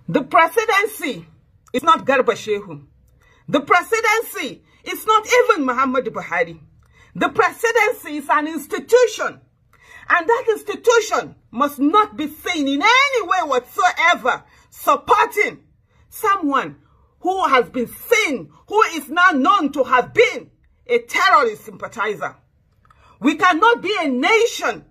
The presidency is not Garba Shehu. The presidency is not even Muhammad Buhari. The presidency is an institution. And that institution must not be seen in any way whatsoever supporting someone who has been seen, who is now known to have been a terrorist sympathizer. We cannot be a nation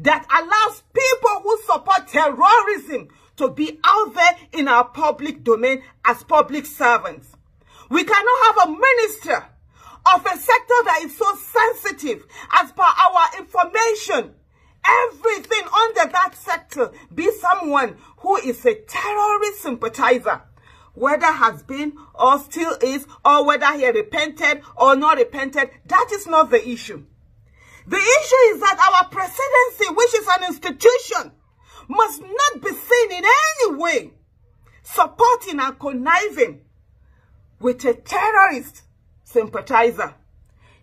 that allows people who support terrorism to be out there in our public domain as public servants. We cannot have a minister of a sector that is so sensitive as per our information. Everything under that sector be someone who is a terrorist sympathizer, whether has been or still is, or whether he repented or not repented. That is not the issue. The issue is that our presidency, which is an institution, must not be seen in any way supporting and conniving with a terrorist sympathizer.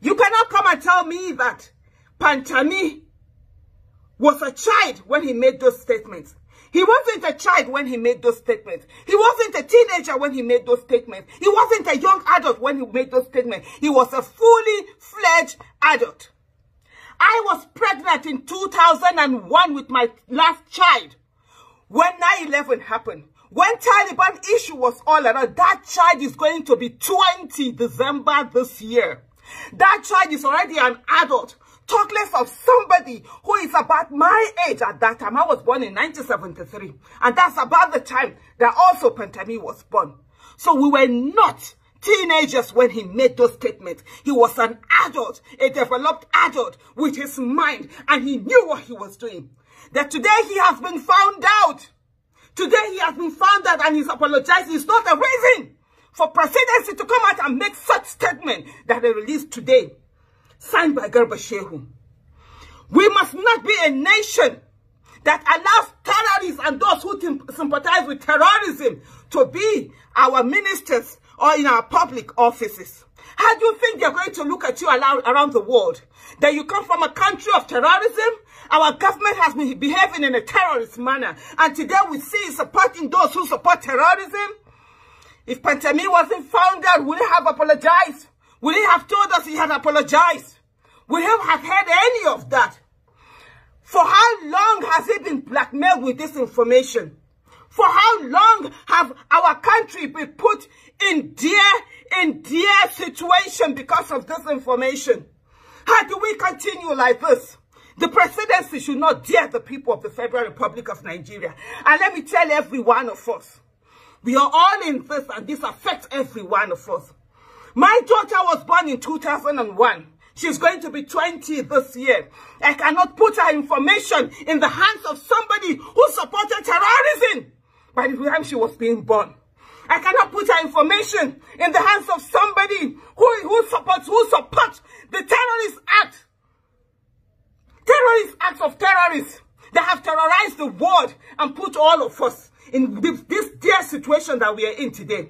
You cannot come and tell me that Fantami was a child when he made those statements. He wasn't a child when he made those statements. He wasn't a teenager when he made those statements. He wasn't a young adult when he made those statements. He was a fully fledged adult. I was pregnant in 2001 with my last child when 9/11 happened. When Taliban issue was all around, that child is going to be 20 December this year. That child is already an adult. Talk less of somebody who is about my age at that time. I was born in 1973. And that's about the time that also Fantami was born. So we were not teenagers when he made those statements. He was an adult, a developed adult with his mind. And he knew what he was doing. That today he has been found out. Today he has been found out and he's apologizing. It's not a reason for presidency to come out and make such statement that they released today, signed by Garba Shehu. We must not be a nation that allows terrorists and those who sympathize with terrorism to be our ministers or in our public offices. How do you think they're going to look at you around the world? That you come from a country of terrorism? Our government has been behaving in a terrorist manner. And today we see supporting those who support terrorism. If Fantami wasn't found out, would he have apologized? Would he have told us he had apologized? Would he have heard any of that? For how long has he been blackmailed with this information? For how long have our country been put in dear situation because of this information? How do we continue like this? The presidency should not dare the people of the Federal Republic of Nigeria. And let me tell every one of us, we are all in this and this affects every one of us. My daughter was born in 2001. She's going to be 20 this year. I cannot put her information in the hands of somebody who supported terrorism by the time she was being born. I cannot put her information in the hands of somebody who supports the terrorist act. Terrorist acts of terrorists that have terrorized the world and put all of us in this dear situation that we are in today.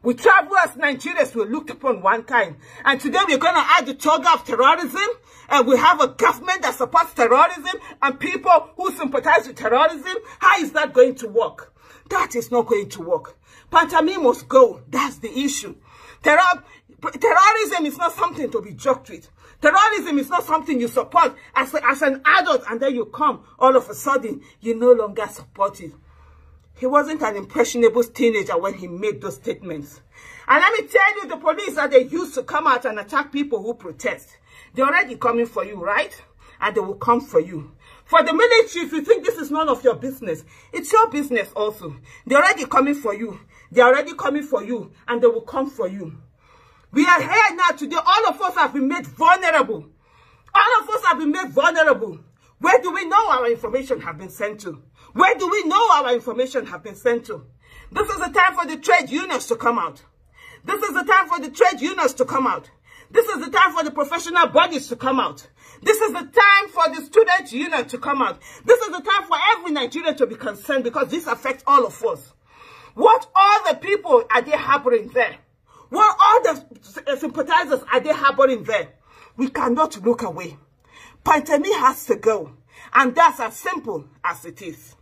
We travel as Nigerians, we looked upon one kind. And today we're going to add the toga of terrorism. And we have a government that supports terrorism and people who sympathize with terrorism. How is that going to work? That is not going to work. Fantami must go. That's the issue. Terrorism is not something to be joked with. Terrorism is not something you support as an adult and then you come, all of a sudden, you no longer support it. He wasn't an impressionable teenager when he made those statements. And let me tell you, the police that they used to come out and attack people who protest, they're already coming for you, right? And they will come for you. For the military, if you think this is none of your business, it's your business also. They're already coming for you. They're already coming for you, and they will come for you. We are here now today. All of us have been made vulnerable. All of us have been made vulnerable. Where do we know our information have been sent to? Where do we know our information have been sent to? This is the time for the trade unions to come out. This is the time for the trade unions to come out. This is the time for the professional bodies to come out. This is the time for the student union to come out. This is the time for every Nigerian to be concerned because this affects all of us. What other people are they harboring there? What other sympathizers are they harboring there? We cannot look away. Fantami has to go. And that's as simple as it is.